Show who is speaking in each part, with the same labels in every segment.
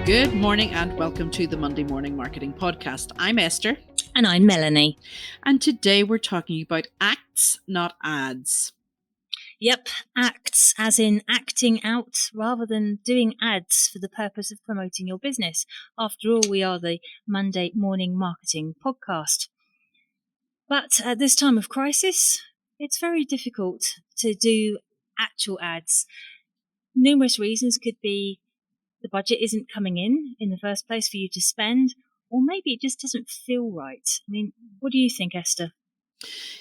Speaker 1: Good morning and welcome to the Monday Morning Marketing Podcast. I'm Esther.
Speaker 2: And I'm Melanie.
Speaker 1: And today we're talking about acts, not ads.
Speaker 2: Yep, acts, as in acting out rather than doing ads for the purpose of promoting your business. After all, we are the Monday Morning Marketing Podcast. But at this time of crisis, it's very difficult to do actual ads. Numerous reasons could be the budget isn't coming in the first place for you to spend, or maybe it just doesn't feel right. I mean, what do you think, Esther?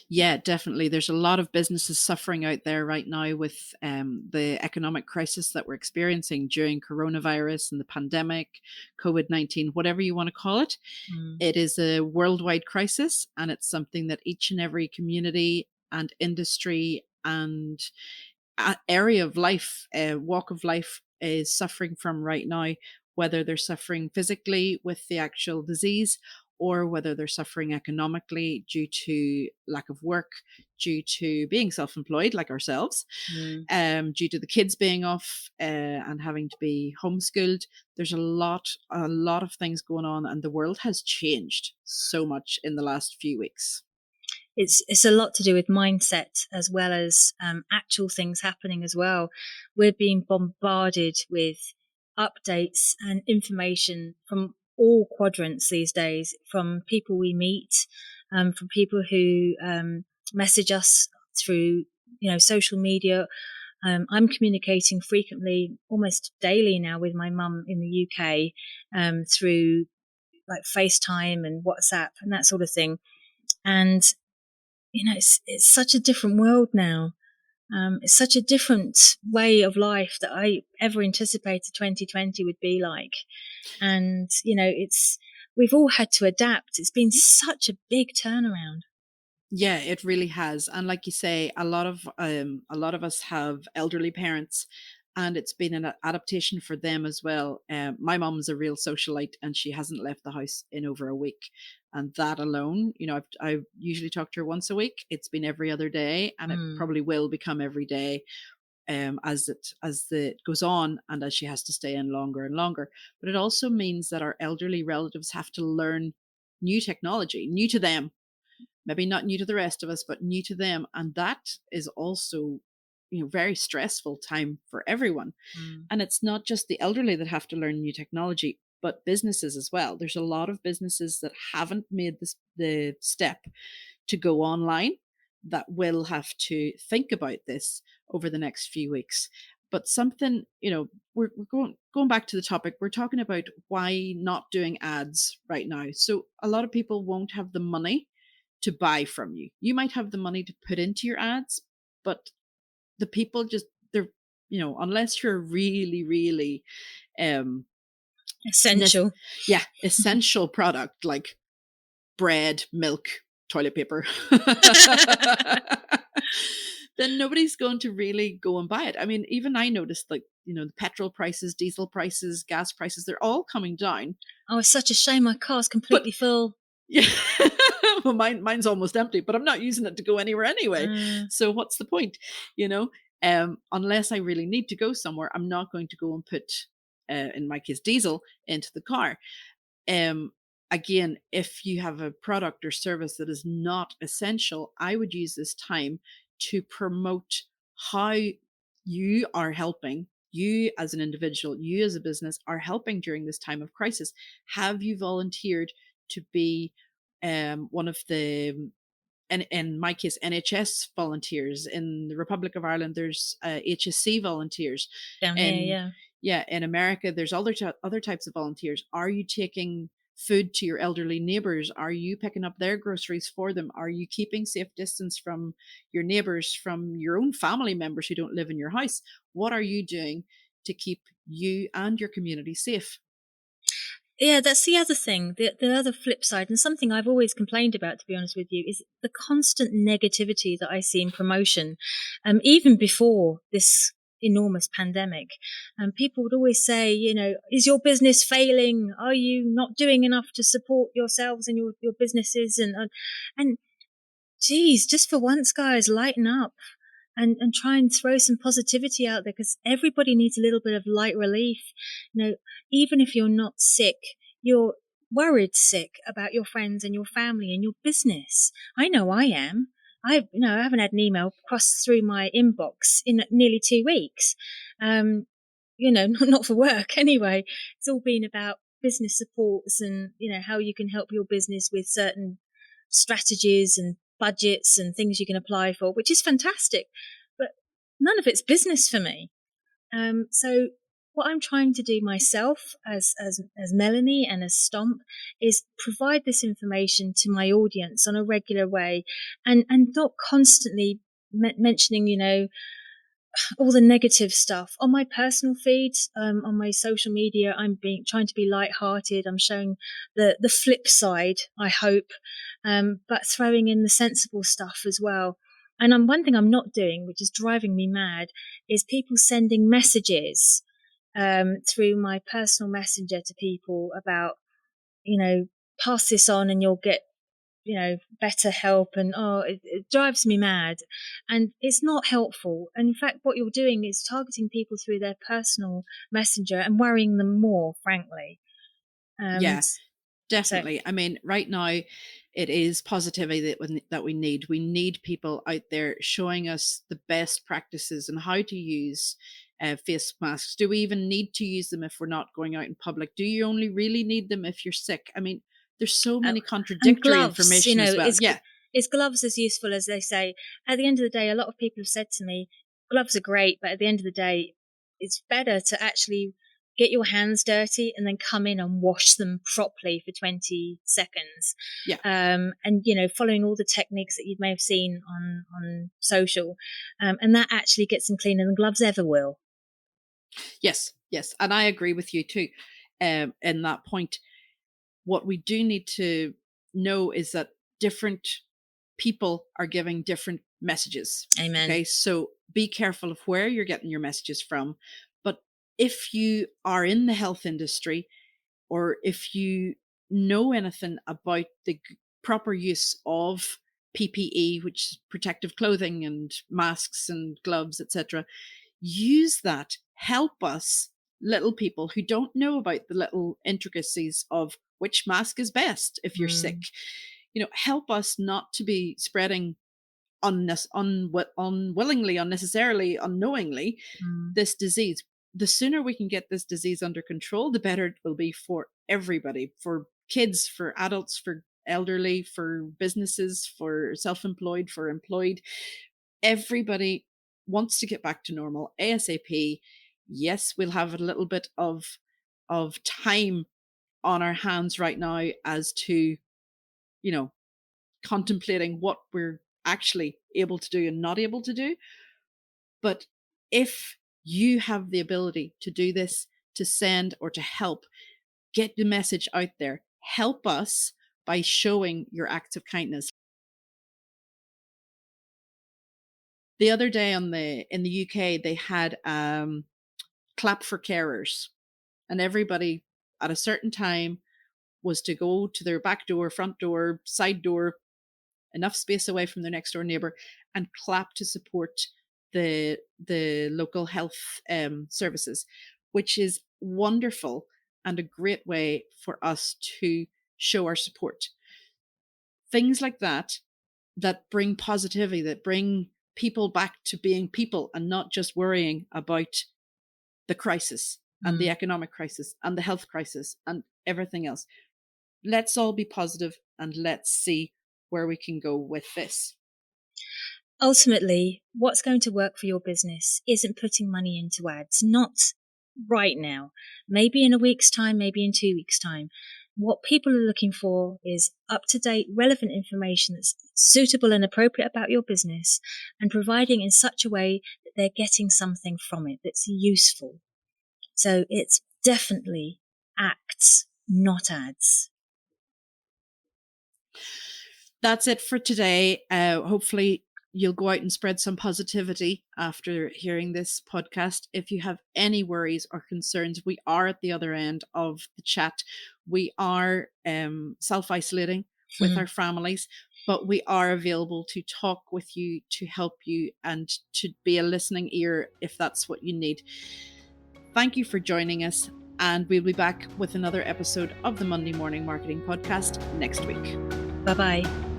Speaker 1: Yeah, definitely. There's a lot of businesses suffering out there right now with the economic crisis that we're experiencing during coronavirus and the pandemic, COVID-19, whatever you want to call it. It is a worldwide crisis, and it's something that each and every community and industry and area of life, walk of life is suffering from right now, whether they're suffering physically with the actual disease or whether they're suffering economically due to lack of work, due to being self-employed like ourselves, due to the kids being off and having to be homeschooled. There's a lot of things going on, and the world has changed so much in the last few weeks.
Speaker 2: It's a lot to do with mindset as well as actual things happening as well. We're being bombarded with updates and information from all quadrants these days, from people we meet, from people who message us through social media. I'm communicating frequently, almost daily now, with my mum in the UK through like FaceTime and WhatsApp and that sort of thing. And it's such a different world now. It's such a different way of life that I ever anticipated 2020 would be like. And, we've all had to adapt. It's been such a big turnaround.
Speaker 1: Yeah, it really has. And like you say, a lot of us have elderly parents, and it's been an adaptation for them as well. My mom's a real socialite, and she hasn't left the house in over a week. And that alone, I usually talk to her once a week. It's been every other day, and it probably will become every day as it goes on, and as she has to stay in longer and longer. But it also means that our elderly relatives have to learn new technology, new to them. Maybe not new to the rest of us, but new to them. And that is also, very stressful time for everyone. And it's not just the elderly that have to learn new technology, but businesses as well. There's a lot of businesses that haven't made the step to go online that will have to think about this over the next few weeks. But something, we're going back to the topic. We're talking about why not doing ads right now. So a lot of people won't have the money to buy from you. You might have the money to put into your ads, but the people unless you're really, really
Speaker 2: essential.
Speaker 1: Essential product like bread, milk, toilet paper, then nobody's going to really go and buy it. I mean, even I noticed, the petrol prices, diesel prices, gas prices, they're all coming down.
Speaker 2: Oh, it's such a shame. My car's completely full.
Speaker 1: Yeah. Well, mine's almost empty, but I'm not using it to go anywhere anyway. So what's the point? Unless I really need to go somewhere, I'm not going to go and put, in my case, diesel into the car. Again, if you have a product or service that is not essential, I would use this time to promote how you are helping. You as an individual, you as a business are helping during this time of crisis. Have you volunteered to be one of the, in my case, NHS volunteers? In the Republic of Ireland, there's HSC volunteers.
Speaker 2: Down here,
Speaker 1: yeah. In America, there's other types of volunteers. Are you taking food to your elderly neighbors? Are you picking up their groceries for them? Are you keeping safe distance from your neighbors, from your own family members who don't live in your house? What are you doing to keep you and your community safe?
Speaker 2: Yeah, that's the other thing, the other flip side, and something I've always complained about, to be honest with you, is the constant negativity that I see in promotion. Even before this enormous pandemic. And people would always say, is your business failing? Are you not doing enough to support yourselves and your businesses? And geez, just for once, guys, lighten up and try and throw some positivity out there, because everybody needs a little bit of light relief. Even if you're not sick, you're worried sick about your friends and your family and your business. I know I am. I haven't had an email cross through my inbox in nearly 2 weeks. Not for work anyway. It's all been about business supports and, how you can help your business with certain strategies and budgets and things you can apply for, which is fantastic. But none of it's business for me. So what I'm trying to do myself as Melanie and as Stomp is provide this information to my audience on a regular way, and not constantly mentioning, all the negative stuff on my personal feeds, on my social media. I'm trying to be light-hearted. I'm showing the flip side, I hope, but throwing in the sensible stuff as well. And one thing I'm not doing, which is driving me mad, is people sending messages through my personal messenger to people about, pass this on and you'll get, better help. And it drives me mad, and it's not helpful. And in fact, what you're doing is targeting people through their personal messenger and worrying them more, frankly. um
Speaker 1: Yeah,
Speaker 2: so
Speaker 1: definitely. I mean, right now, it is positivity that we need. We need people out there showing us the best practices and how to use face masks. Do we even need to use them if we're not going out in public? Do you only really need them if you're sick? I mean, there's so
Speaker 2: uh,
Speaker 1: many
Speaker 2: and
Speaker 1: contradictory
Speaker 2: gloves,
Speaker 1: information as well. Yeah,
Speaker 2: is gloves as useful as they say? At the end of the day, a lot of people have said to me, gloves are great, but at the end of the day, it's better to actually get your hands dirty and then come in and wash them properly for 20 seconds.
Speaker 1: yeah.
Speaker 2: And, following all the techniques that you may have seen on social. And that actually gets them cleaner than gloves ever will.
Speaker 1: Yes, yes. And I agree with you too in that point. What we do need to know is that different people are giving different messages.
Speaker 2: Amen.
Speaker 1: Okay. So be careful of where you're getting your messages from. But if you are in the health industry, or if you know anything about the proper use of PPE, which is protective clothing and masks and gloves, etc., use that. Help us, little people who don't know about the little intricacies of which mask is best if you're sick.
Speaker 2: Mm,
Speaker 1: Help us not to be spreading unwillingly, unnecessarily, unknowingly
Speaker 2: mm,
Speaker 1: this disease. The sooner we can get this disease under control, the better it will be for everybody, for kids, for adults, for elderly, for businesses, for self-employed, for employed. Everybody wants to get back to normal ASAP. Yes, we'll have a little bit of time on our hands right now as to, you know, contemplating what we're actually able to do and not able to do. But if you have the ability to do this, to send or to help, get the message out there. Help us by showing your acts of kindness. The other day in the UK, they had clap for carers, and everybody at a certain time was to go to their back door, front door, side door, enough space away from their next door neighbor, and clap to support the local health services, which is wonderful and a great way for us to show our support. Things like that bring positivity, that bring people back to being people and not just worrying about the crisis and the
Speaker 2: mm.
Speaker 1: economic crisis and the health crisis and everything else. Let's all be positive and let's see where we can go with this.
Speaker 2: Ultimately, what's going to work for your business isn't putting money into ads, not right now. Maybe in a week's time, maybe in 2 weeks' time. What people are looking for is up to date, relevant information that's suitable and appropriate about your business, and providing in such a way that they're getting something from it that's useful. So it's definitely acts, not ads.
Speaker 1: That's it for today. Hopefully you'll go out and spread some positivity after hearing this podcast. If you have any worries or concerns, we are at the other end of the chat. We are self-isolating with our families, but we are available to talk with you, to help you, and to be a listening ear if that's what you need. Thank you for joining us, and we'll be back with another episode of the Monday Morning Marketing Podcast next week.
Speaker 2: Bye-bye.